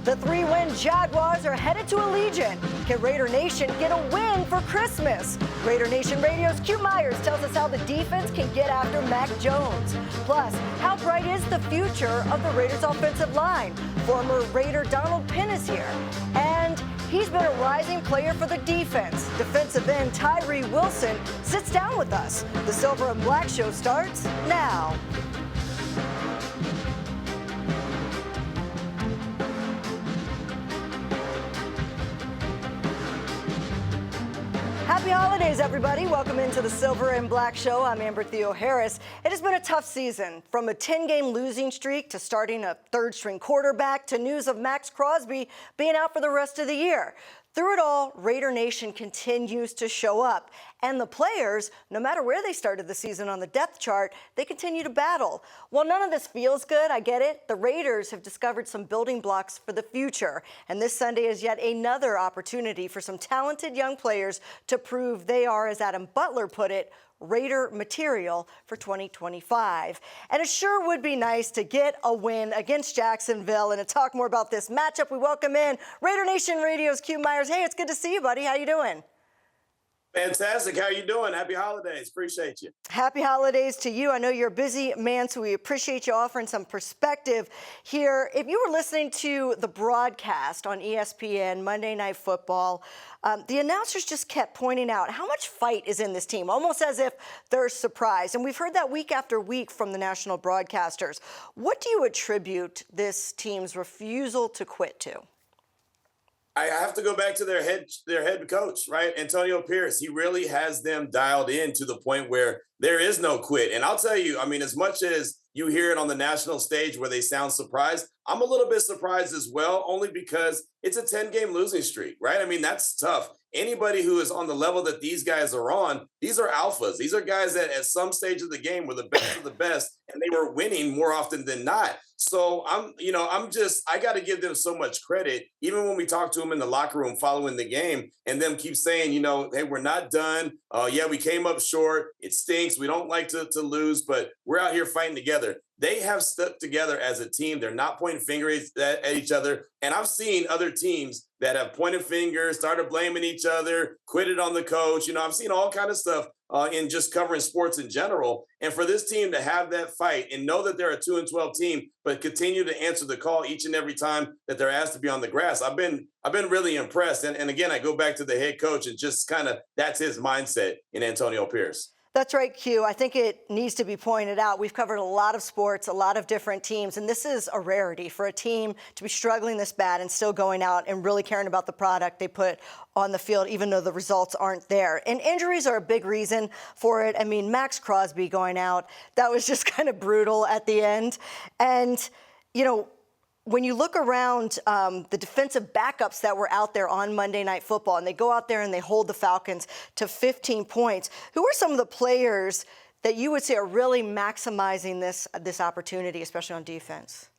The 3-win Jaguars are headed to Allegiant. Can Raider Nation get a win for Christmas? Raider Nation Radio's Q Myers tells us how the defense can get after Mac Jones. Plus, how bright is the future of the Raiders offensive line? Former Raider Donald Penn is here. And he's been a rising player for the defense. Defensive end Tyree Wilson sits down with us. The Silver and Black Show starts now. Happy holidays, everybody. Welcome into the Silver and Black Show. I'm Amber Theoharis. It has been a tough season, from a 10-game losing streak to starting a third-string quarterback to news of Max Crosby being out for the rest of the year. Through it all, Raider Nation continues to show up. And the players, no matter where they started the season on the depth chart, they continue to battle. While none of this feels good, I get it, the Raiders have discovered some building blocks for the future. And this Sunday is yet another opportunity for some talented young players to prove they are, as Adam Butler put it, Raider material for 2025. And it sure would be nice to get a win against Jacksonville. And to talk more about this matchup, we welcome in Raider Nation Radio's Q Myers. Hey, it's good to see you, buddy. How you doing? Fantastic. How you doing? Happy holidays. Appreciate you. Happy holidays to you. I know you're a busy man, so we appreciate you offering some perspective here. If you were listening to the broadcast on ESPN, Monday Night Football, the announcers just kept pointing out how much fight is in this team, almost as if they're surprised. And we've heard that week after week from the national broadcasters. What do you attribute this team's refusal to quit to? I have to go back to their head coach, right? Antonio Pierce. He really has them dialed in to the point where there is no quit. And I'll tell you, I mean, as much as you hear it on the national stage where they sound surprised, I'm a little bit surprised as well, only because it's a 10-game losing streak, right? I mean, that's tough. Anybody who is on the level that these guys are on, these are alphas. These are guys that at some stage of the game were the best of the best, and they were winning more often than not. So I got to give them so much credit, even when we talk to them in the locker room following the game and them keep saying, hey, we're not done. Yeah, we came up short. It stinks. We don't like to lose, but we're out here fighting together. They have stuck together as a team. They're not pointing fingers at each other. And I've seen other teams that have pointed fingers, started blaming each other, quitted on the coach. I've seen all kind of stuff in just covering sports in general. And for this team to have that fight and know that they're a 2-12 team, but continue to answer the call each and every time that they're asked to be on the grass, I've been really impressed. And again, I go back to the head coach and just kind of that's his mindset in Antonio Pierce. That's right, Q. I think it needs to be pointed out. We've covered a lot of sports, a lot of different teams, and this is a rarity for a team to be struggling this bad and still going out and really caring about the product they put on the field, even though the results aren't there. And injuries are a big reason for it. I mean, Max Crosby going out, that was just kind of brutal at the end. And, when you look around the defensive backups that were out there on Monday Night Football, and they go out there and they hold the Falcons to 15 points, who are some of the players that you would say are really maximizing this opportunity, especially on defense?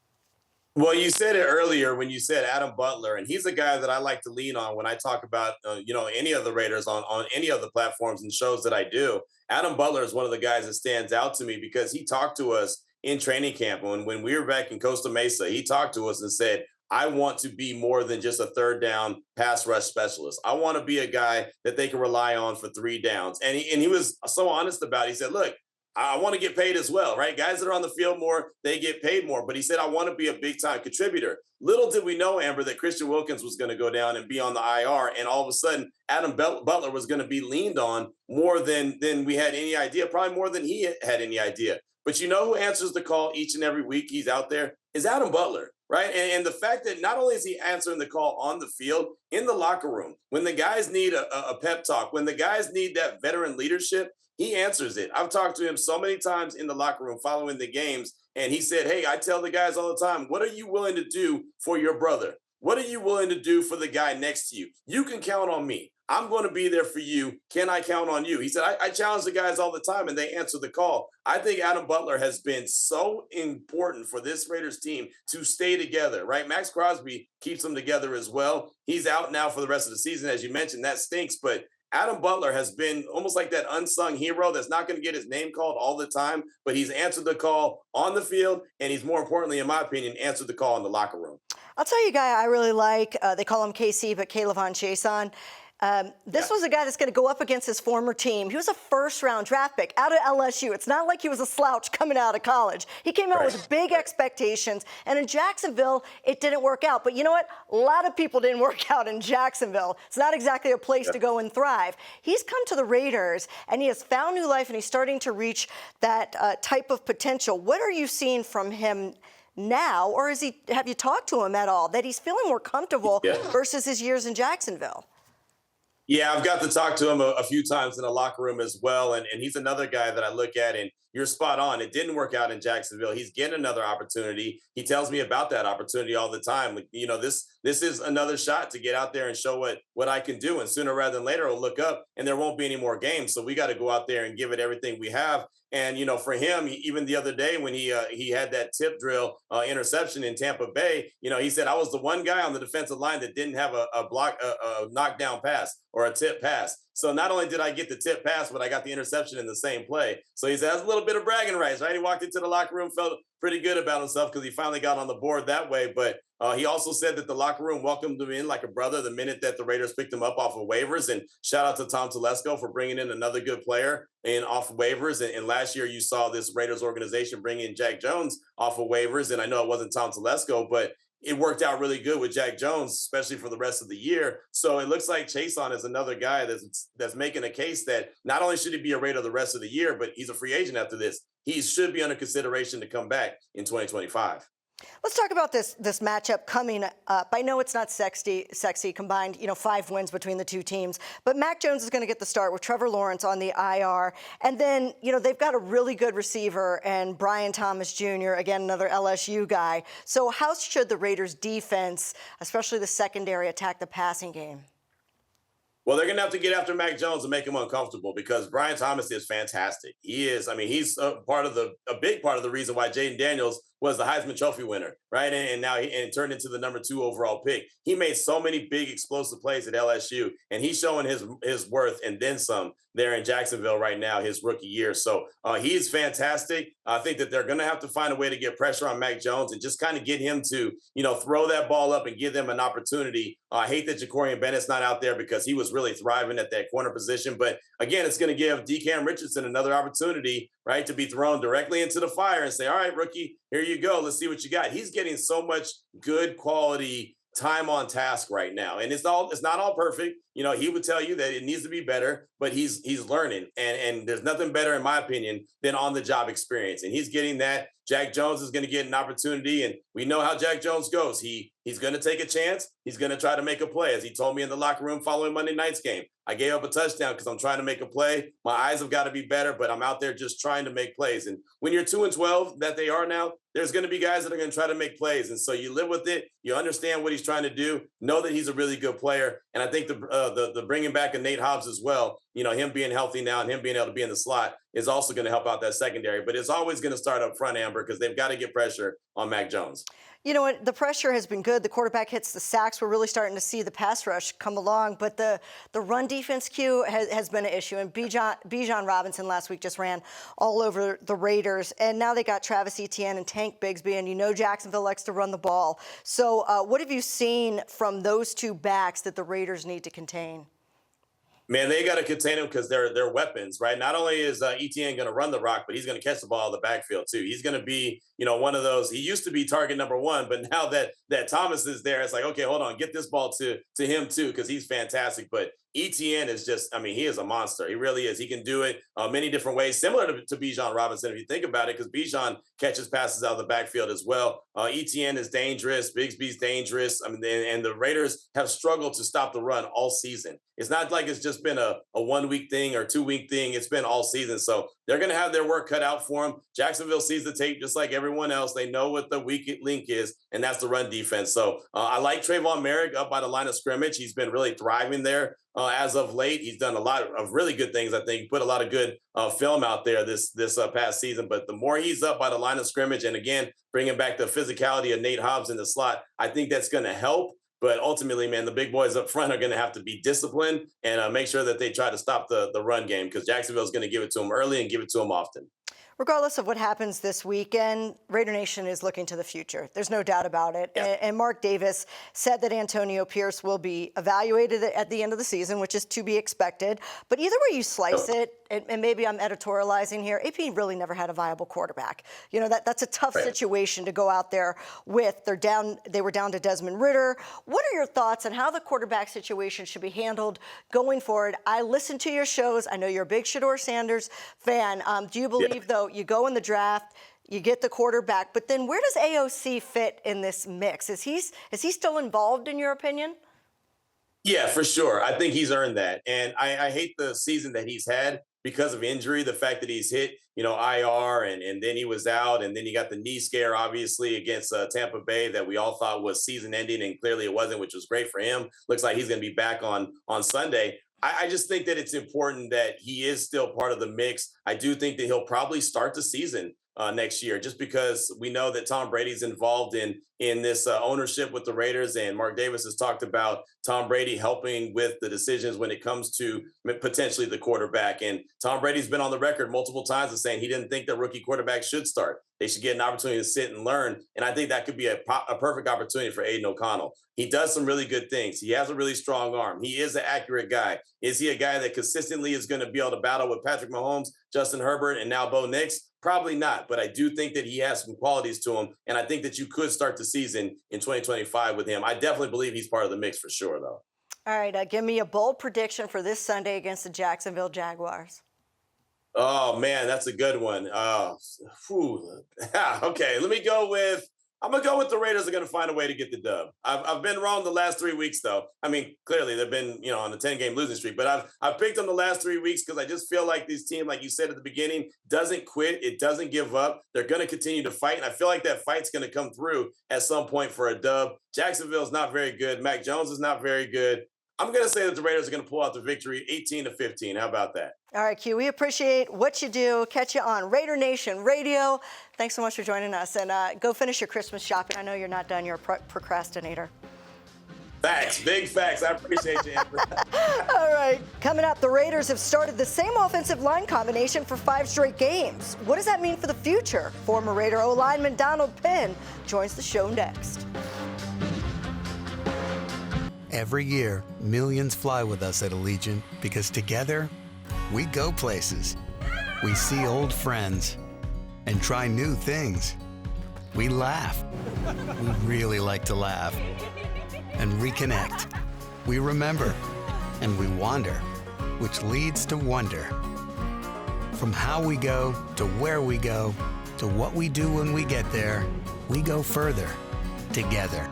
Well, you said it earlier when you said Adam Butler, and he's a guy that I like to lean on when I talk about, any of the Raiders on any of the platforms and shows that I do. Adam Butler is one of the guys that stands out to me because he talked to us in training camp. When we were back in Costa Mesa, he talked to us and said, I want to be more than just a third down pass rush specialist. I want to be a guy that they can rely on for 3 downs. And he was so honest about it. He said, look, I want to get paid as well, right? Guys that are on the field more, they get paid more. But he said, I want to be a big-time contributor. Little did we know, Amber, that Christian Wilkins was going to go down and be on the IR. And all of a sudden, Adam Butler was going to be leaned on more than we had any idea, probably more than he had any idea. But who answers the call each and every week he's out there is Adam Butler, right? And the fact that not only is he answering the call on the field, in the locker room, when the guys need a pep talk, when the guys need that veteran leadership, he answers it. I've talked to him so many times in the locker room following the games, and he said, hey, I tell the guys all the time, what are you willing to do for your brother? What are you willing to do for the guy next to you? You can count on me. I'm going to be there for you. Can I count on you? He said, I challenge the guys all the time, and they answer the call. I think Adam Butler has been so important for this Raiders team to stay together, right? Max Crosby keeps them together as well. He's out now for the rest of the season. As you mentioned, that stinks, but Adam Butler has been almost like that unsung hero that's not going to get his name called all the time, but he's answered the call on the field, and he's more importantly, in my opinion, answered the call in the locker room. I'll tell you a guy I really like. They call him KC, but K'Lavon Chaisson. This was a guy that's going to go up against his former team. He was a first-round draft pick out of LSU. It's not like he was a slouch coming out of college. He came out with big expectations, and in Jacksonville, it didn't work out. But you know what? A lot of people didn't work out in Jacksonville. It's not exactly a place to go and thrive. He's come to the Raiders, and he has found new life, and he's starting to reach that type of potential. What are you seeing from him now, or have you talked to him at all, that he's feeling more comfortable versus his years in Jacksonville? Yeah, I've got to talk to him a few times in the locker room as well. And he's another guy that I look at, and you're spot on. It didn't work out in Jacksonville. He's getting another opportunity. He tells me about that opportunity all the time. Like, you know, this is another shot to get out there and show what I can do. And sooner rather than later, I'll look up and there won't be any more games. So we got to go out there and give it everything we have. And, you know, for him, even the other day when he had that tip drill interception in Tampa Bay, you know, he said, I was the one guy on the defensive line that didn't have a knockdown pass or a tip pass. So not only did I get the tip pass, but I got the interception in the same play. So he said, that's a little bit of bragging rights, right? He walked into the locker room, felt pretty good about himself because he finally got on the board that way. But he also said that the locker room welcomed him in like a brother the minute that the Raiders picked him up off of waivers. And shout out to Tom Telesco for bringing in another good player and off waivers. And last year you saw this Raiders organization bring in Jack Jones off of waivers. And I know it wasn't Tom Telesco, but it worked out really good with Jack Jones, especially for the rest of the year. So it looks like Chaisson is another guy that's making a case that not only should he be a Raider the rest of the year, but he's a free agent after this. He should be under consideration to come back in 2025. Let's talk about this matchup coming up. I know it's not sexy combined, 5 wins between the two teams, but Mac Jones is going to get the start with Trevor Lawrence on the IR. And then, they've got a really good receiver and Brian Thomas Jr., again, another LSU guy. So how should the Raiders defense, especially the secondary, attack the passing game? Well, they're going to have to get after Mac Jones and make him uncomfortable because Brian Thomas is fantastic. He's a big part of the reason why Jaden Daniels was the Heisman Trophy winner, right? And now he turned into the #2 overall pick. He made so many big explosive plays at LSU, and he's showing his worth and then some there in Jacksonville right now, his rookie year. So he's fantastic. I think that they're going to have to find a way to get pressure on Mac Jones and just kind of get him to, throw that ball up and give them an opportunity. I hate that Jacorian Bennett's not out there because he was really thriving at that corner position. But again, it's going to give DeCam Richardson another opportunity, right, to be thrown directly into the fire and say, all right, rookie, here you go. Let's see what you got. He's getting so much good quality time on task right now. And it's not all perfect. He would tell you that it needs to be better, but he's learning. And there's nothing better, in my opinion, than on the job experience. And he's getting that. Jack Jones is going to get an opportunity. And we know how Jack Jones goes. He's going to take a chance. He's going to try to make a play. As he told me in the locker room following Monday night's game, I gave up a touchdown because I'm trying to make a play. My eyes have got to be better, but I'm out there just trying to make plays. And when you're 2-12, that they are now, there's going to be guys that are going to try to make plays. And so you live with it. You understand what he's trying to do. Know that he's a really good player. And I think the bringing back of Nate Hobbs as well, him being healthy now and him being able to be in the slot is also going to help out that secondary. But it's always going to start up front, Amber, because they've got to get pressure on Mac Jones. You know what? The pressure has been good. The quarterback hits the sacks. We're really starting to see the pass rush come along. But the run defense queue has been an issue. And Bijan Robinson last week just ran all over the Raiders. And now they got Travis Etienne and Tank Bigsby. And Jacksonville likes to run the ball. So what have you seen from those two backs that the Raiders need to contain? Man, they got to contain him because they're weapons, right? Not only is Etienne going to run the rock, but he's going to catch the ball in the backfield too. He's going to be, one of those. He used to be target number 1, but now that Thomas is there, it's like, okay, hold on, get this ball to him too because he's fantastic. But Etienne is just, he is a monster. He really is. He can do it many different ways, similar to Bijan Robinson, if you think about it, because Bijan catches passes out of the backfield as well. Etienne is dangerous. Bigsby's dangerous. And the Raiders have struggled to stop the run all season. It's not like it's just been a 1-week thing or 2-week thing. It's been all season. So they're going to have their work cut out for them. Jacksonville sees the tape just like everyone else. They know what the weak link is, and that's the run defense. So I like Trayvon Merrick up by the line of scrimmage. He's been really thriving there. As of late, he's done a lot of really good things. I think put a lot of good film out there this past season. But the more he's up by the line of scrimmage, and again bringing back the physicality of Nate Hobbs in the slot, I think that's going to help. But ultimately, man, the big boys up front are going to have to be disciplined and make sure that they try to stop the run game, because Jacksonville is going to give it to them early and give it to them often. Regardless of what happens this weekend, Raider Nation is looking to the future. There's no doubt about it. Yeah. And Mark Davis said that Antonio Pierce will be evaluated at the end of the season, which is to be expected. But either way you slice it, and maybe I'm editorializing here, AP really never had a viable quarterback. You know, that's a tough situation to go out there with. They were down to Desmond Ridder. What are your thoughts on how the quarterback situation should be handled going forward? I listen to your shows. I know you're a big Shedeur Sanders fan. Do you believe, though, you go in the draft, you get the quarterback, but then where does AOC fit in this mix? Is he still involved, in your opinion? Yeah, for sure. I think he's earned that. And I hate the season that he's had because of injury, the fact that he's hit, IR and then he was out, and then he got the knee scare, obviously, against Tampa Bay that we all thought was season ending, and clearly it wasn't, which was great for him. Looks like he's going to be back on Sunday. I just think that it's important that he is still part of the mix. I do think that he'll probably start the season next year, just because we know that Tom Brady's involved in this ownership with the Raiders, and Mark Davis has talked about Tom Brady helping with the decisions when it comes to potentially the quarterback. And Tom Brady's been on the record multiple times of saying he didn't think that rookie quarterbacks should start. They should get an opportunity to sit and learn. And I think that could be a perfect opportunity for Aiden O'Connell. He does some really good things. He has a really strong arm. He is an accurate guy. Is he a guy that consistently is going to be able to battle with Patrick Mahomes, Justin Herbert, and now Bo Nix? Probably not, but I do think that he has some qualities to him, and I think that you could start the season in 2025 with him. I definitely believe he's part of the mix for sure, though. All right, give me a bold prediction for this Sunday against the Jacksonville Jaguars. Oh, man, that's a good one. Okay, I'm going to go with the Raiders are going to find a way to get the dub. I've been wrong the last 3 weeks, though. I mean, clearly they've been, on the 10-game losing streak, but I've picked them the last 3 weeks because I just feel like this team, like you said at the beginning, doesn't quit. It doesn't give up. They're going to continue to fight, and I feel like that fight's going to come through at some point for a dub. Jacksonville's not very good. Mac Jones is not very good. I'm going to say that the Raiders are going to pull out the victory 18-15. How about that? All right, Q, we appreciate what you do. Catch you on Raider Nation Radio. Thanks so much for joining us. And go finish your Christmas shopping. I know you're not done. You're a procrastinator. Facts. Big facts. I appreciate you, Amber. All right. Coming up, the Raiders have started the same offensive line combination for 5 straight games. What does that mean for the future? Former Raider O-lineman Donald Penn joins the show next. Every year, millions fly with us at Allegiant because together, we go places. We see old friends and try new things. We laugh. We really like to laugh. And reconnect. We remember. And we wander, which leads to wonder. From how we go to where we go to what we do when we get there, we go further together.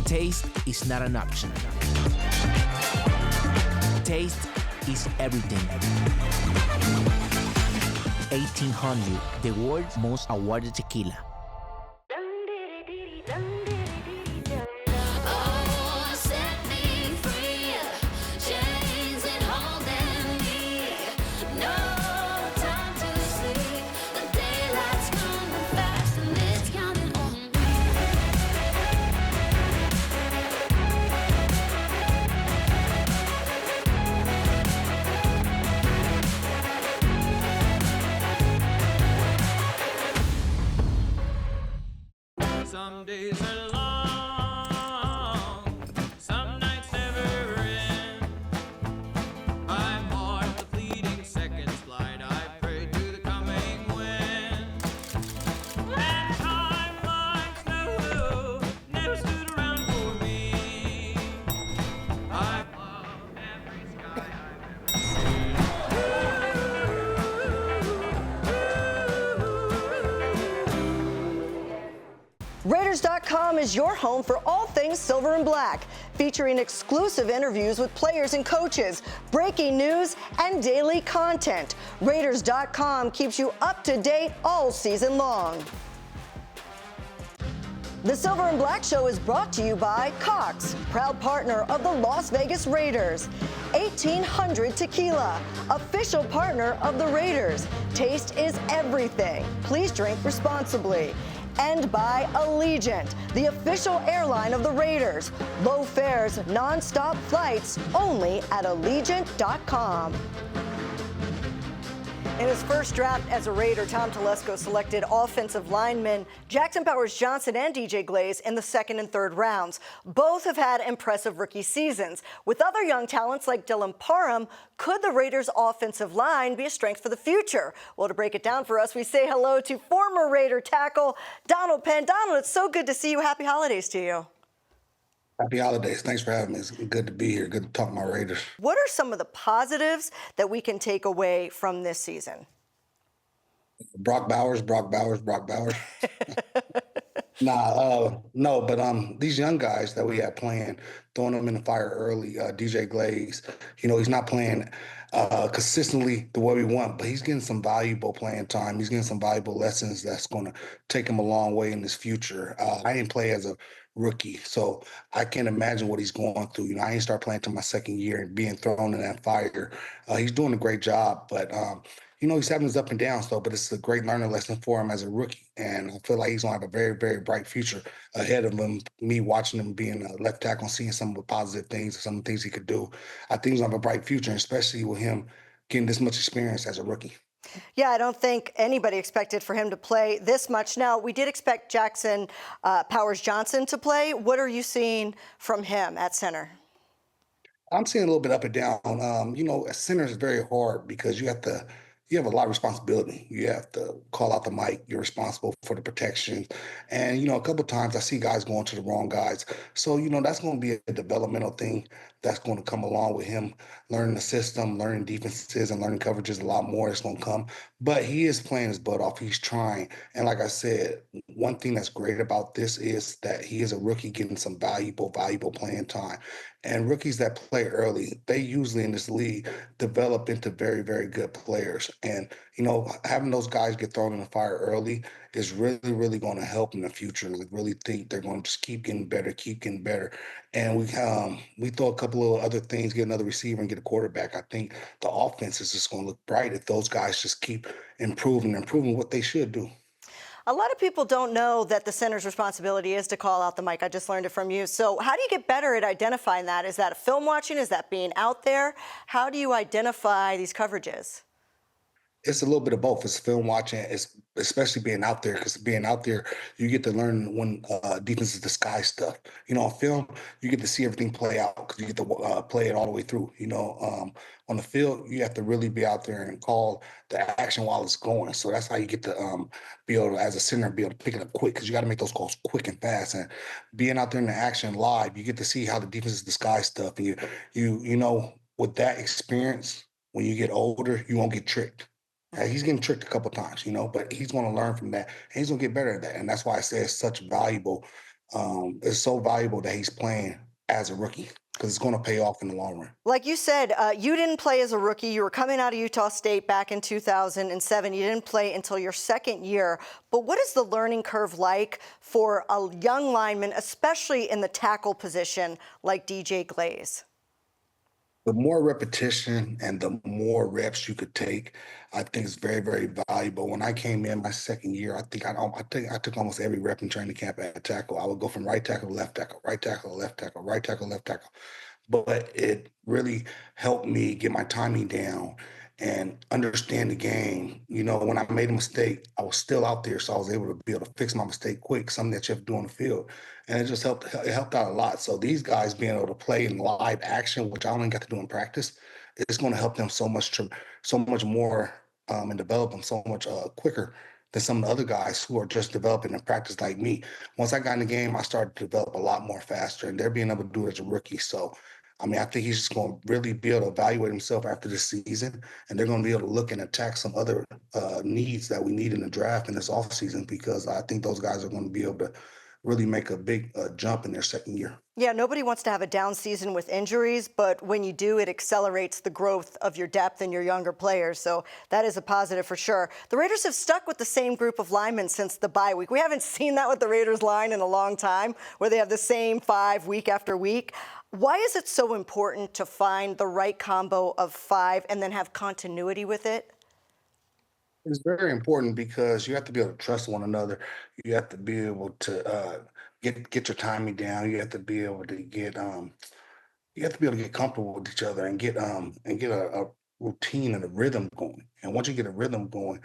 Taste is not an option. Taste is everything. 1800, the world's most awarded tequila. Some days are long, some nights never end. I mark the fleeting seconds flight, I pray to the coming wind. And time like snow never stood around for me. I've loved every sky I've ever seen. Raiders.com is your home for all things silver and black, featuring exclusive interviews with players and coaches, breaking news, and daily content. Raiders.com keeps you up to date all season long. The Silver and Black Show is brought to you by Cox, proud partner of the Las Vegas Raiders. 1800 Tequila, official partner of the Raiders. Taste is everything. Please drink responsibly. And by Allegiant, the official airline of the Raiders. Low fares, non-stop flights, only at Allegiant.com. In his first draft as a Raider, Tom Telesco selected offensive linemen Jackson Powers-Johnson and DJ Glaze in the second and third rounds. Both have had impressive rookie seasons. With other young talents like Dylan Parham, could the Raiders' offensive line be a strength for the future? Well, to break it down for us, we say hello to former Raider tackle Donald Penn. Donald, it's so good to see you. Happy holidays to you. Happy holidays. Thanks for having me. It's good to be here. Good to talk about Raiders. What are some of the positives that we can take away from this season? Brock Bowers. No, but these young guys that we have playing, throwing them in the fire early, DJ Glaze, he's not playing consistently the way we want, but he's getting some valuable playing time. He's getting some valuable lessons that's going to take him a long way in his future. I didn't play as a rookie, so I can't imagine what he's going through. I didn't start playing until my second year and being thrown in that fire. He's doing a great job, but he's having his up and downs though, but it's a great learning lesson for him as a rookie. And I feel like he's going to have a very, very bright future ahead of him. Me watching him being a left tackle and seeing some of the positive things, some of the things he could do. I think he's going to have a bright future, especially with him getting this much experience as a rookie. Yeah, I don't think anybody expected for him to play this much. Now, we did expect Jackson Powers-Johnson to play. What are you seeing from him at center? I'm seeing a little bit up and down. At center is very hard because you have a lot of responsibility. You have to call out the mic. You're responsible for the protection. And, a couple of times I see guys going to the wrong guys. So, that's going to be a developmental thing that's going to come along with him learning the system, learning defenses, and learning coverages. A lot more is going to come. But he is playing his butt off. He's trying. And like I said, one thing that's great about this is that he is a rookie getting some valuable playing time. And rookies that play early, they usually in this league develop into very, very good players. And, having those guys get thrown in the fire early is really, really going to help in the future. I really think they're going to just keep getting better. And we throw a couple of other things, get another receiver and get a quarterback. I think the offense is just going to look bright if those guys just keep improving what they should do. A lot of people don't know that the center's responsibility is to call out the mic. I just learned it from you. So how do you get better at identifying that? Is that film watching? Is that being out there? How do you identify these coverages? It's a little bit of both. It's film watching, it's especially being out there, because being out there, you get to learn when defenses disguise stuff. On film, you get to see everything play out because you get to play it all the way through. On the field, you have to really be out there and call the action while it's going. So that's how you get to be able to, as a center, be able to pick it up quick, because you got to make those calls quick and fast. And being out there in the action live, you get to see how the defenses disguise stuff. And with that experience, when you get older, you won't get tricked. He's getting tricked a couple of times, but he's going to learn from that. And he's going to get better at that. And that's why I say it's such valuable. It's so valuable that he's playing as a rookie, because it's going to pay off in the long run. Like you said, you didn't play as a rookie. You were coming out of Utah State back in 2007. You didn't play until your second year. But what is the learning curve like for a young lineman, especially in the tackle position like DJ Glaze? The more repetition and the more reps you could take, I think it's very, very valuable. When I came in my second year, I think I took almost every rep in training camp at tackle. I would go from right tackle to left tackle, right tackle to left tackle, right tackle, left tackle. But it really helped me get my timing down and understand the game. When I made a mistake, I was still out there, so I was able to be able to fix my mistake quick, something that you have to do on the field. And it just helped out a lot. So these guys being able to play in live action, which I only got to do in practice, it's going to help them so much more and develop them so much quicker than some of the other guys who are just developing in practice like me. Once I got in the game, I started to develop a lot more faster, and they're being able to do it as a rookie. So I think he's just going to really be able to evaluate himself after this season, and they're going to be able to look and attack some other needs that we need in the draft in this offseason, because I think those guys are going to be able to really make a big jump in their second year. Yeah, nobody wants to have a down season with injuries, but when you do, it accelerates the growth of your depth and your younger players. So that is a positive for sure. The Raiders have stuck with the same group of linemen since the bye week. We haven't seen that with the Raiders line in a long time, where they have the same 5 week after week. Why is it so important to find the right combo of 5 and then have continuity with it? It's very important because you have to be able to trust one another. You have to be able to get your timing down. You have to be able to get you have to be able to get comfortable with each other and get a routine and a rhythm going. And once you get a rhythm going,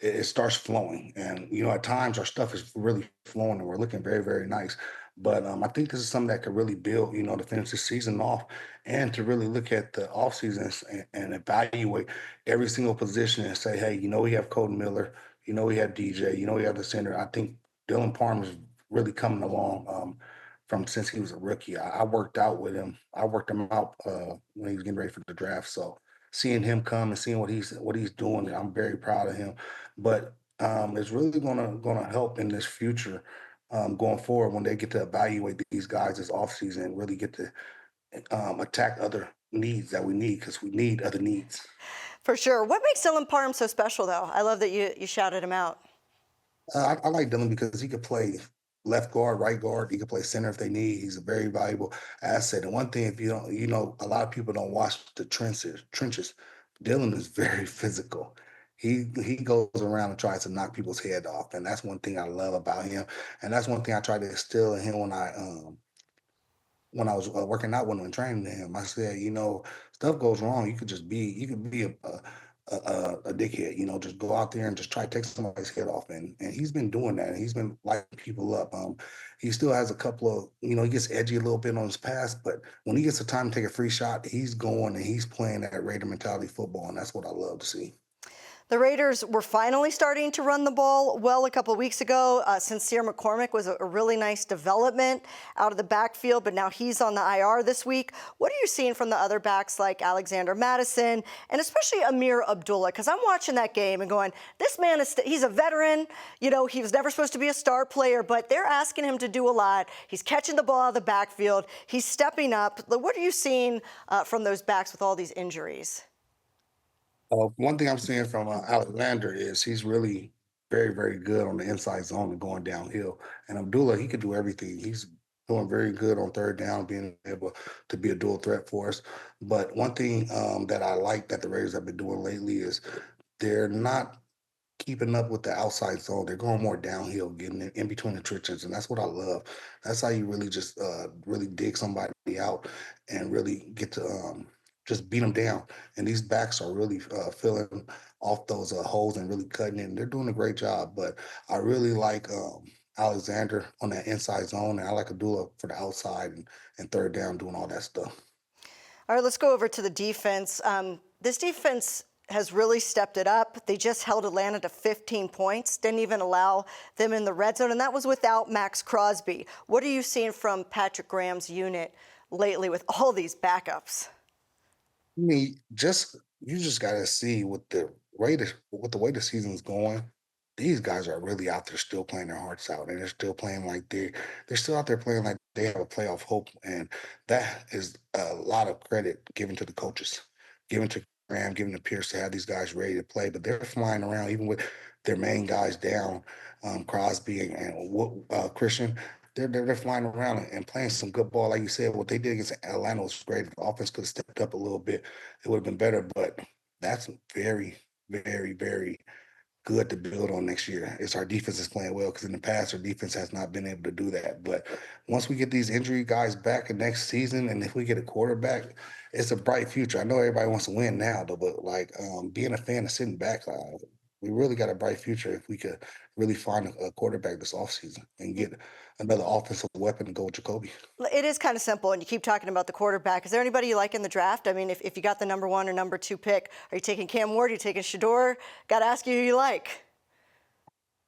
it starts flowing. And at times our stuff is really flowing and we're looking very, very nice. But I think this is something that could really build, to finish the season off and to really look at the off seasons and evaluate every single position and say, hey, we have Colton Miller, we have DJ, we have the center. I think Dylan Palmer's really coming along from since he was a rookie. I worked out with him. I worked him out when he was getting ready for the draft. So seeing him come and seeing what he's doing, I'm very proud of him. But it's really gonna help in this future going forward when they get to evaluate these guys this offseason and really get to attack other needs that we need because we need other needs. For sure. What makes Dylan Parham so special, though? I love that you shouted him out. I like Dylan because he could play left guard, right guard. He could play center if they need. He's a very valuable asset. And one thing, if you don't, a lot of people don't watch the trenches. Dylan is very physical. He goes around and tries to knock people's head off, and that's one thing I love about him. And that's one thing I try to instill in him when I was working out with him and training him. I said, stuff goes wrong. You could be a dickhead, just go out there and just try to take somebody's head off. And he's been doing that. And he's been lighting people up. He still has a couple of, he gets edgy a little bit on his pass, but when he gets the time to take a free shot, he's going and he's playing that Raider mentality football. And that's what I love to see. The Raiders were finally starting to run the ball well a couple of weeks ago. Sincere McCormick was a really nice development out of the backfield, but now he's on the IR this week. What are you seeing from the other backs like Alexander Madison and especially Amir Abdullah? Because I'm watching that game and going, this man he's a veteran. He was never supposed to be a star player, but they're asking him to do a lot. He's catching the ball out of the backfield. He's stepping up. What are you seeing from those backs with all these injuries? One thing I'm seeing from Alexander is he's really very, very good on the inside zone and going downhill. And Abdullah, he could do everything. He's doing very good on third down, being able to be a dual threat for us. But one thing that I like that the Raiders have been doing lately is they're not keeping up with the outside zone. They're going more downhill, getting in between the trenches, and that's what I love. That's how you really just really dig somebody out and really get to just beat them down. And these backs are really filling off those holes and really cutting in. They're doing a great job, but I really like Alexander on that inside zone, and I like Abdullah for the outside and third down doing all that stuff. All right, let's go over to the defense. This defense has really stepped it up. They just held Atlanta to 15 points, didn't even allow them in the red zone, and that was without Max Crosby. What are you seeing from Patrick Graham's unit lately with all these backups? I mean, you just got to see with the way the season's going. These guys are really out there still playing their hearts out, and they're still playing like they're still out there playing like they have a playoff hope, and that is a lot of credit given to the coaches, given to Graham, given to Pierce to have these guys ready to play. But they're flying around even with their main guys down, Crosby and Christian. They're flying around and playing some good ball. Like you said, what they did against Atlanta was great. The offense could have stepped up a little bit. It would have been better, but that's very, very, very good to build on next year. It's our defense is playing well because in the past, our defense has not been able to do that. But once we get these injury guys back in next season, and if we get a quarterback, it's a bright future. I know everybody wants to win now, though, but being a fan of sitting back, we really got a bright future if we could really find a quarterback this offseason and get another offensive weapon to go with Jacoby. It is kind of simple, and you keep talking about the quarterback. Is there anybody you like in the draft? I mean, if you got the number 1 or number 2 pick, are you taking Cam Ward? Are you taking Shador? Got to ask you who you like.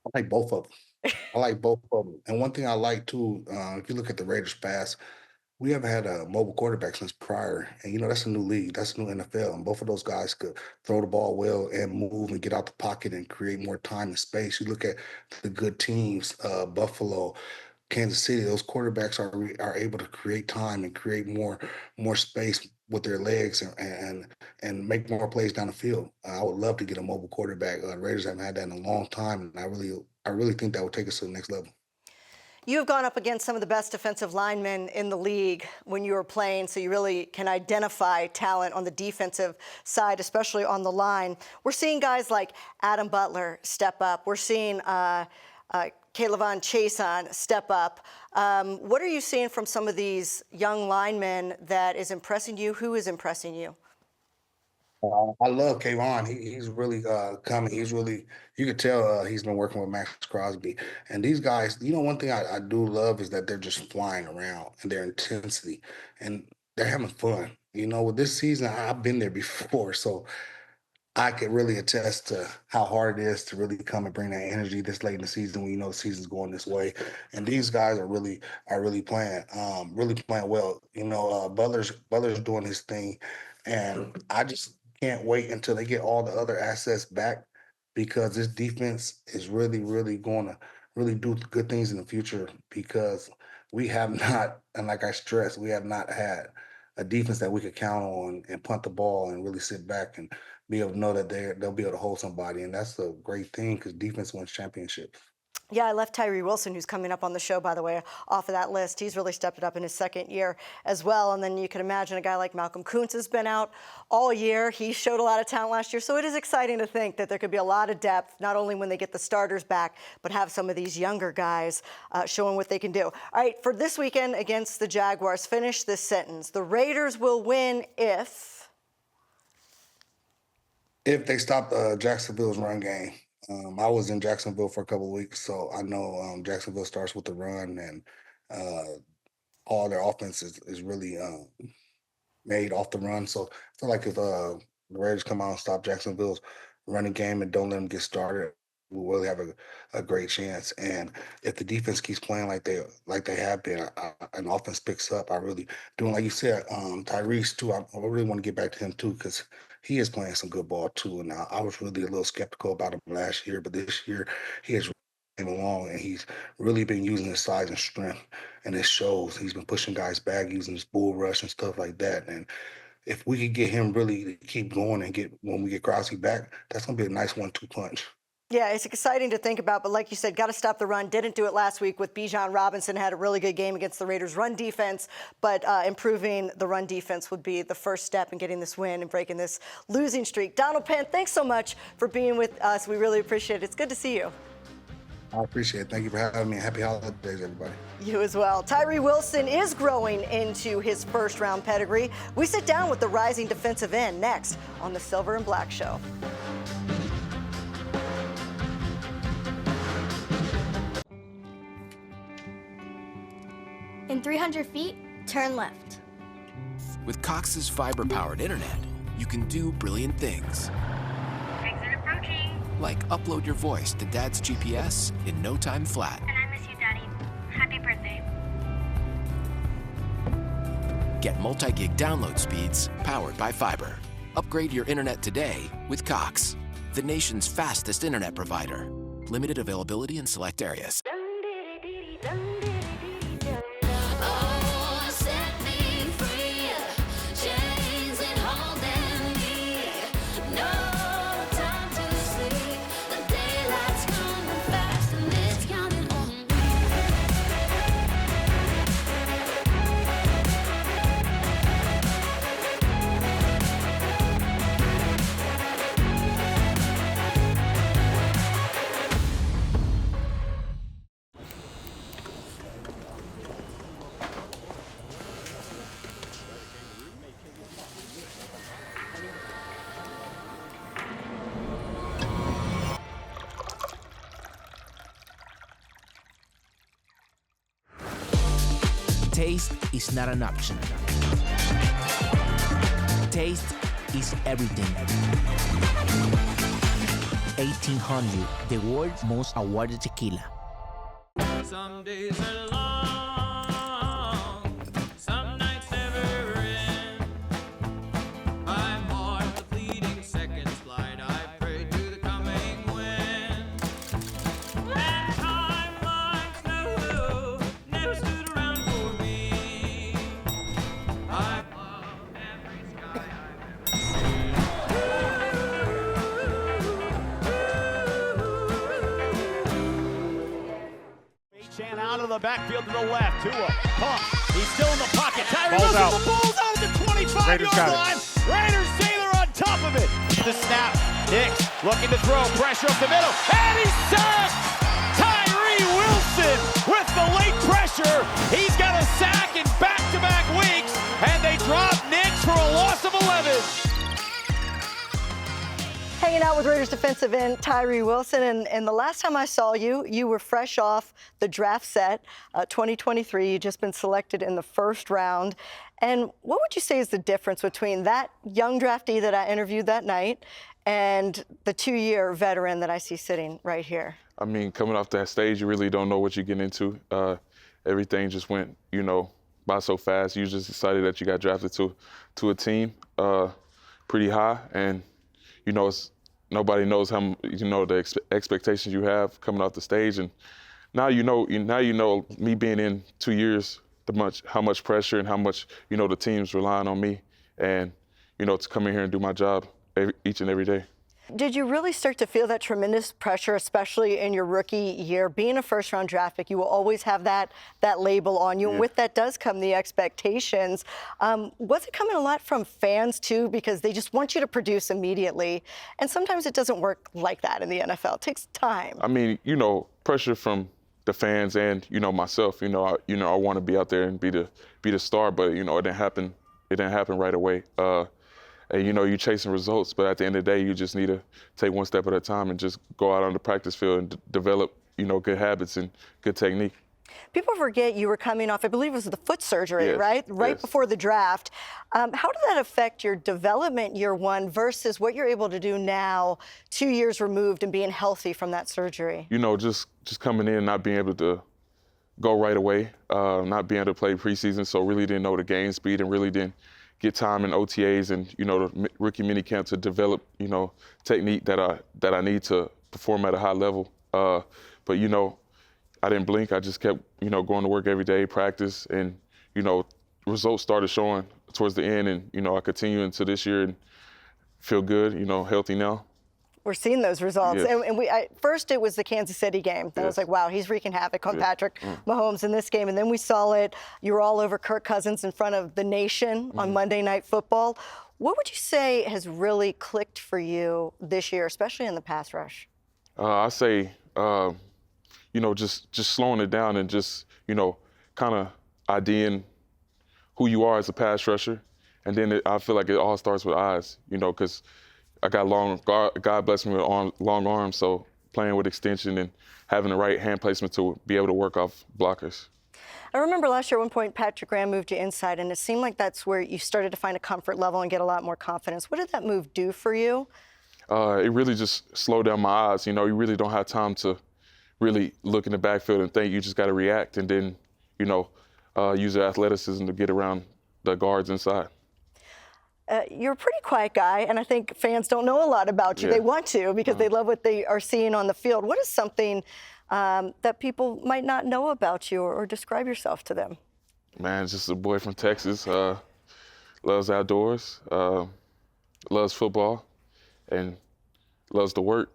I like both of them. And one thing I like, too, if you look at the Raiders pass, we haven't had a mobile quarterback since prior. And, that's a new league. That's a new NFL. And both of those guys could throw the ball well and move and get out the pocket and create more time and space. You look at the good teams, Buffalo, Kansas City, those quarterbacks are able to create time and create more space with their legs and make more plays down the field. I would love to get a mobile quarterback. The Raiders haven't had that in a long time, and I really think that would take us to the next level. You have gone up against some of the best defensive linemen in the league when you were playing, so you really can identify talent on the defensive side, especially on the line. We're seeing guys like Adam Butler step up. We're seeing K'Lavon Chason step up. What are you seeing from some of these young linemen that is impressing you? Who is impressing you? I love Kayvon. He's really coming. You could tell he's been working with Max Crosby. And these guys, one thing I do love is that they're just flying around and their intensity and they're having fun. With this season, I've been there before. So I could really attest to how hard it is to really come and bring that energy this late in the season when the season's going this way. And these guys are really really playing well. Butler's doing his thing, and I just can't wait until they get all the other assets back because this defense is really going to really do good things in the future because we have not, and like I stressed, we have not had a defense that we could count on and punt the ball and really sit back and be able to know that they'll be able to hold somebody. And that's a great thing because defense wins championships. Yeah, I left Tyree Wilson, who's coming up on the show, by the way, off of that list. He's really stepped it up in his second year as well. And then you can imagine a guy like Malcolm Kuntz has been out all year. He showed a lot of talent last year. So it is exciting to think that there could be a lot of depth, not only when they get the starters back, but have some of these younger guys showing what they can do. All right, for this weekend against the Jaguars, finish this sentence. The Raiders will win if they stop Jacksonville's run game. I was in Jacksonville for a couple of weeks, so I know Jacksonville starts with the run, and all their offense is really made off the run. So I feel like if the Raiders come out and stop Jacksonville's running game and don't let them get started, we'll really have a great chance. And if the defense keeps playing like they have been, and offense picks up, I really do. And like you said, Tyrese too. I really want to get back to him too because he is playing some good ball too. And I was really a little skeptical about him last year, but this year he has came along and he's really been using his size and strength, and it shows. He's been pushing guys back, using his bull rush and stuff like that. And if we could get him really to keep going and when we get Crosby back, that's gonna be a nice 1-2 punch. Yeah, it's exciting to think about, but like you said, got to stop the run. Didn't do it last week with Bijan Robinson. Had a really good game against the Raiders' run defense, but improving the run defense would be the first step in getting this win and breaking this losing streak. Donald Penn, thanks so much for being with us. We really appreciate it. It's good to see you. I appreciate it. Thank you for having me. Happy holidays, everybody. You as well. Tyree Wilson is growing into his first-round pedigree. We sit down with the rising defensive end next on the Silver and Black Show. In 300 feet, turn left. With Cox's fiber-powered internet, you can do brilliant things. Exit approaching. Like upload your voice to Dad's GPS in no time flat. And I miss you, Daddy. Happy birthday. Get multi-gig download speeds powered by fiber. Upgrade your internet today with Cox, the nation's fastest internet provider. Limited availability in select areas. Taste is not an option. Taste is everything. 1800, the world's most awarded tequila. Some days are long, some nights never end. I'm on the fleeting seconds flight. I pray to the coming wind. And time like snow Chan out of the backfield to the left. Tua pumps. He's still in the pocket. Tyree Ball's Wilson, out. the ball's out at the 25-yard line. Raiders say they're on top of it. The snap. Hicks looking to throw. Pressure up the middle. And he's sacked! Tyree Wilson with the late pressure. He's got a sack in back-to-back weeks. And they drop Nix for a loss of 11. Hanging out with Raiders defensive end Tyree Wilson, and the last time I saw you, you were fresh off the draft set, 2023. You'd just been selected in the first round. And what would you say is the difference between that young draftee that I interviewed that night and the 2-year veteran that I see sitting right here? I mean, coming off that stage, you really don't know what you're getting into. Everything just went, by so fast. You just decided that you got drafted to a team pretty high, and nobody knows how the expectations you have coming off the stage, and now you know me being in 2 years, how much pressure and how much the team's relying on me, and to come in here and do my job each and every day. Did you really start to feel that tremendous pressure, especially in your rookie year? Being a first-round draft pick, you will always have that label on you. Yeah. And with that does come the expectations. Was it coming a lot from fans, too, because they just want you to produce immediately? And sometimes it doesn't work like that in the NFL. It takes time. I mean, pressure from the fans and, myself. I want to be out there and be the star, but, it didn't happen. It didn't happen right away. And you're chasing results, but at the end of the day, you just need to take one step at a time and just go out on the practice field and develop, good habits and good technique. People forget you were coming off, I believe it was the foot surgery, yes, right? Right yes. Before the draft. How did that affect your development year one versus what you're able to do now, 2 years removed and being healthy from that surgery? Just coming in and not being able to go right away, not being able to play preseason, so really didn't know the game speed and really didn't get time in OTAs and the rookie minicamp to develop technique that I need to perform at a high level. But I didn't blink. I just kept going to work every day, practice, and results started showing towards the end, and I continue into this year and feel good. Healthy now. We're seeing those results. Yes. And first it was the Kansas City game. That was like, wow, he's wreaking havoc on Patrick Mahomes in this game. And then we saw it. You were all over Kirk Cousins in front of the nation on Monday Night Football. What would you say has really clicked for you this year, especially in the pass rush? I say, just slowing it down and just, kind of IDing who you are as a pass rusher. And then I feel like it all starts with eyes, because I got God bless me with long arms, so playing with extension and having the right hand placement to be able to work off blockers. I remember last year at one point, Patrick Graham moved you inside, and it seemed like that's where you started to find a comfort level and get a lot more confidence. What did that move do for you? It really just slowed down my eyes. You really don't have time to really look in the backfield and think. You just got to react and then, use your athleticism to get around the guards inside. You're a pretty quiet guy, and I think fans don't know a lot about you. Yeah. They want to because they love what they are seeing on the field. What is something that people might not know about you or describe yourself to them? Man, just a boy from Texas, loves outdoors, loves football, and loves to work.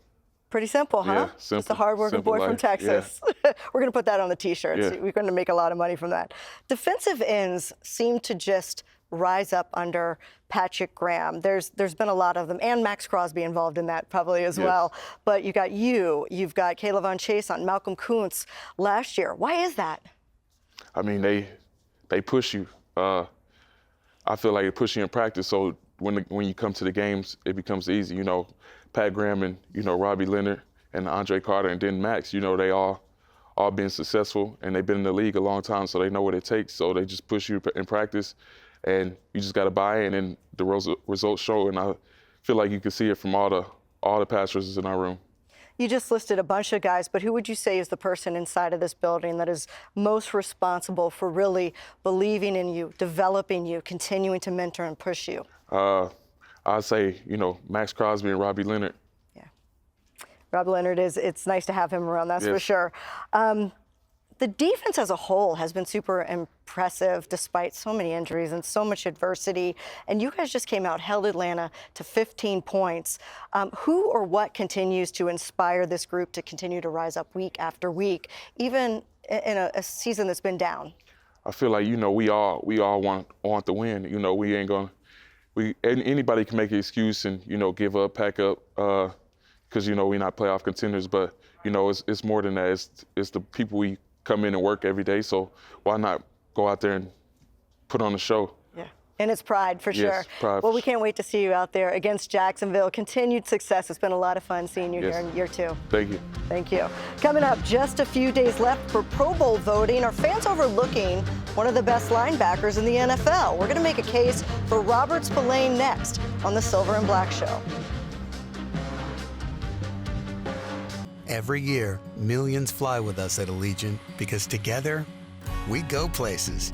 Pretty simple, huh? Yeah, simple. Just a hardworking boy from Texas. Yeah. We're going to put that on the T-shirts. Yeah. We're going to make a lot of money from that. Defensive ends seem to just rise up under Patrick Graham. There's been a lot of them, and Max Crosby involved in that probably as well. But you've got Kayla Chase on Malcolm Kuntz last year. Why is that? I mean, they push you. I feel like they push you in practice, so when you come to the games, it becomes easy. Pat Graham and Robbie Leonard and Andre Carter and then Max. They all been successful, and they've been in the league a long time, so they know what it takes. So they just push you in practice. And you just got to buy in, and the results show. And I feel like you can see it from all the pass rushers in our room. You just listed a bunch of guys, but who would you say is the person inside of this building that is most responsible for really believing in you, developing you, continuing to mentor and push you? I'd say, Max Crosby and Robbie Leonard. Yeah. Robbie Leonard it's nice to have him around, that's for sure. The defense as a whole has been super impressive despite so many injuries and so much adversity. And you guys just came out, held Atlanta to 15 points. Who or what continues to inspire this group to continue to rise up week after week, even in a season that's been down? I feel like, we all want the win. We ain't gonna. Anybody can make an excuse and give up, pack up, because we're not playoff contenders. But it's more than that. It's the people we come in and work every day. So why not go out there and put on a show? Yeah, and it's pride for sure. Yes, pride. Well, we can't wait to see you out there against Jacksonville. Continued success. It's been a lot of fun seeing you here in year 2. Thank you. Thank you. Coming up, just a few days left for Pro Bowl voting. Are fans overlooking one of the best linebackers in the NFL? We're going to make a case for Robert Spillane next on the Silver and Black Show. Every year, millions fly with us at Allegiant because together, we go places.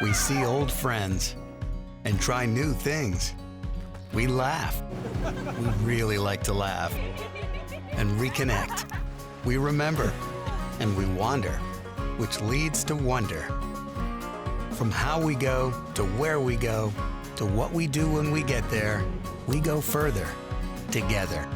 We see old friends and try new things. We laugh. We really like to laugh. And reconnect. We remember. And we wander, which leads to wonder. From how we go to where we go to what we do when we get there, we go further together.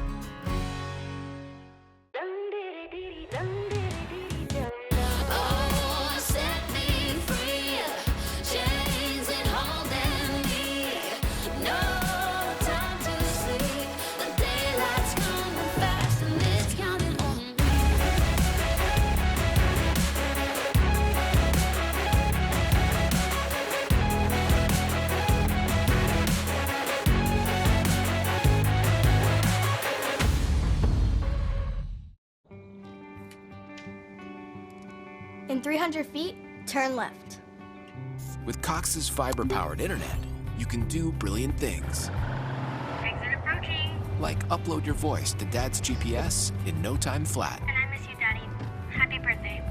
In 300 feet, turn left. With Cox's fiber-powered internet, you can do brilliant things. Exit approaching. Like upload your voice to Dad's GPS in no time flat. And I miss you, Daddy. Happy birthday.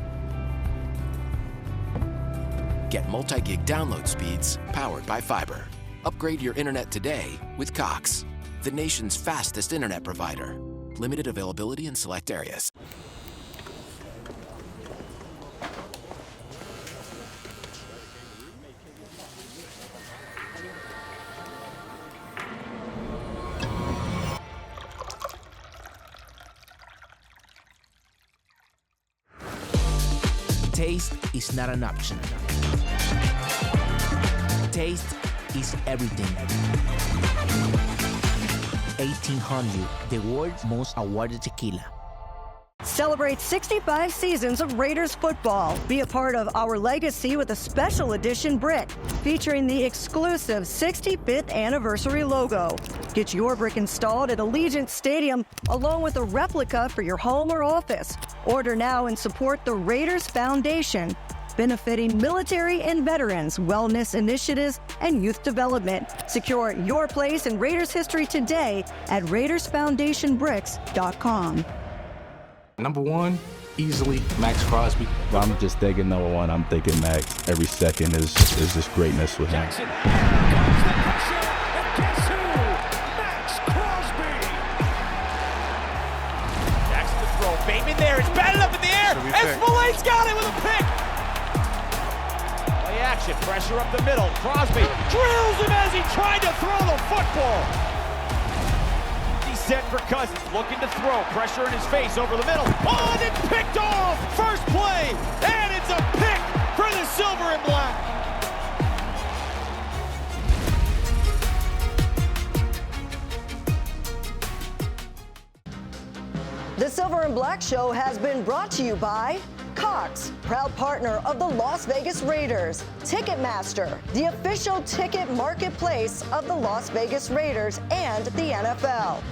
Get multi-gig download speeds powered by fiber. Upgrade your internet today with Cox, the nation's fastest internet provider. Limited availability in select areas. Taste is not an option. Taste is everything. 1800, the world's most awarded tequila. Celebrate 65 seasons of Raiders football. Be a part of our legacy with a special edition brick featuring the exclusive 65th anniversary logo. Get your brick installed at Allegiant Stadium along with a replica for your home or office. Order now and support the Raiders Foundation, benefiting military and veterans, wellness initiatives, and youth development. Secure your place in Raiders history today at RaidersFoundationBricks.com. Number 1, easily Max Crosby. I'm just thinking number 1. I'm thinking Max. Every second is just greatness with him. Jackson comes the pressure, and guess who? Max Crosby. Jackson to throw. Bateman there. It's batted up in the air. And Spillane's got it with a pick. Play action. Pressure up the middle. Crosby drills him as he tried to throw the football. Set for Cousins, looking to throw, pressure in his face over the middle. Oh, and it's picked off! First play, and it's a pick for the Silver and Black. The Silver and Black Show has been brought to you by Cox, proud partner of the Las Vegas Raiders, Ticketmaster, the official ticket marketplace of the Las Vegas Raiders and the NFL.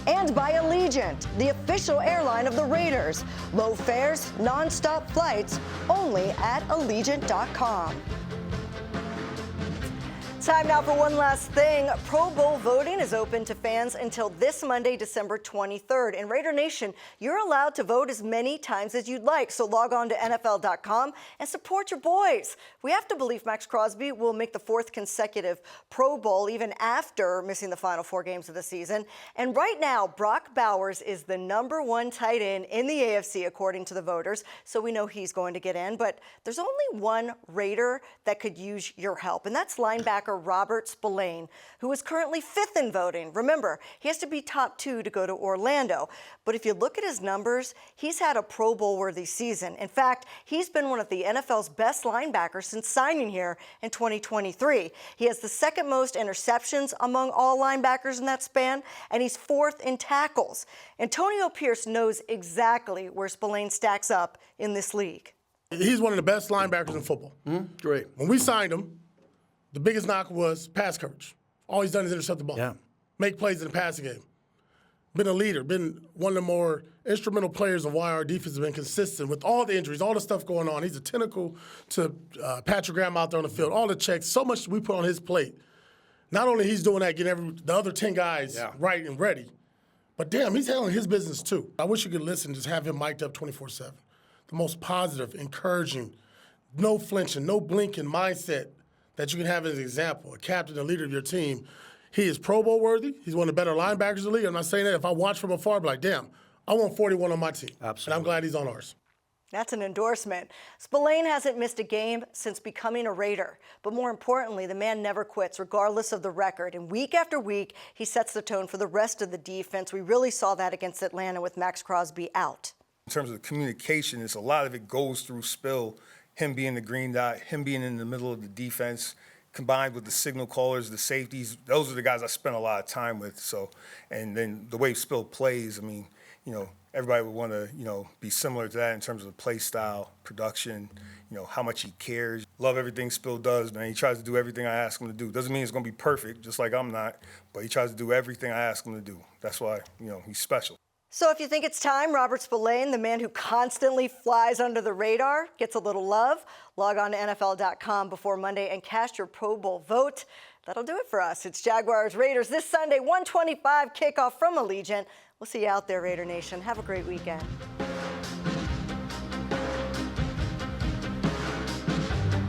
And by Allegiant, the official airline of the Raiders. Low fares, non-stop flights, only at Allegiant.com. Time now for one last thing. Pro Bowl voting is open to fans until this Monday, December 23rd. In Raider Nation, you're allowed to vote as many times as you'd like, so log on to NFL.com and support your boys. We have to believe Max Crosby will make the 4th consecutive Pro Bowl, even after missing the final 4 games of the season. And right now, Brock Bowers is the #1 tight end in the AFC, according to the voters, so we know he's going to get in. But there's only one Raider that could use your help, and that's linebacker linebacker Robert Spillane, who is currently 5th in voting. Remember, he has to be top 2 to go to Orlando. But if you look at his numbers, he's had a Pro Bowl-worthy season. In fact, he's been one of the NFL's best linebackers since signing here in 2023. He has the second most interceptions among all linebackers in that span, and he's 4th in tackles. Antonio Pierce knows exactly where Spillane stacks up in this league. He's one of the best linebackers in football. Great. When we signed him, the biggest knock was pass coverage. All he's done is intercept the ball. Yeah. Make plays in the passing game. Been a leader, been one of the more instrumental players of why our defense has been consistent with all the injuries, all the stuff going on. He's a tentacle to Patrick Graham out there on the field, all the checks, so much we put on his plate. Not only he's doing that, getting the other 10 guys right and ready, but damn, he's handling his business too. I wish you could listen, just have him mic'd up 24/7. The most positive, encouraging, no flinching, no blinking mindset that you can have as an example, a captain, a leader of your team. He is Pro Bowl worthy. He's one of the better linebackers in the league. I'm not saying that. If I watch from afar, I'd be like, damn, I want 41 on my team. Absolutely. And I'm glad he's on ours. That's an endorsement. Spillane hasn't missed a game since becoming a Raider. But more importantly, the man never quits, regardless of the record. And week after week, he sets the tone for the rest of the defense. We really saw that against Atlanta with Max Crosby out. In terms of communication, a lot of it goes through Spill, him being the green dot, him being in the middle of the defense, combined with the signal callers, the safeties. Those are the guys I spent a lot of time with. So, and then the way Spill plays, I mean, everybody would want to, be similar to that in terms of the play style, production, how much he cares. Love everything Spill does, man. He tries to do everything I ask him to do. Doesn't mean it's going to be perfect, just like I'm not, but he tries to do everything I ask him to do. That's why, he's special. So if you think it's time, Robert Spillane, the man who constantly flies under the radar, gets a little love, log on to NFL.com before Monday and cast your Pro Bowl vote. That'll do it for us. It's Jaguars Raiders this Sunday, 1:25 kickoff from Allegiant. We'll see you out there, Raider Nation. Have a great weekend.